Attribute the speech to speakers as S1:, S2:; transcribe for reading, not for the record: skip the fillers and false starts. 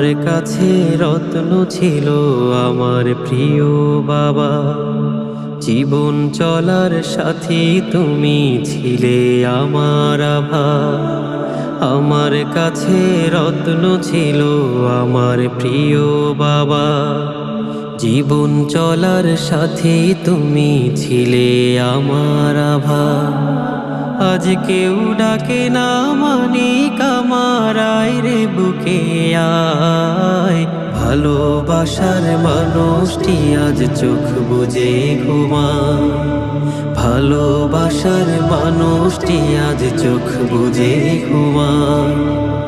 S1: আমার কাছে রত্ন ছিল আমার প্রিয় বাবা। জীবন চলার সাথী তুমি ছিলে আমার আভা। আমার কাছে রত্ন ছিল আমার প্রিয় বাবা। জীবন চলার সাথী তুমি ছিলে আমার আভা। আজ কেউ ডাকে না মানিক আমার, আয় রে বুকে আয়। ভালোবাসার মানুষটি আজ চোখ বুজে ঘুমায়। ভালোবাসার মানুষটি আজ চোখ বুজে ঘুমায়।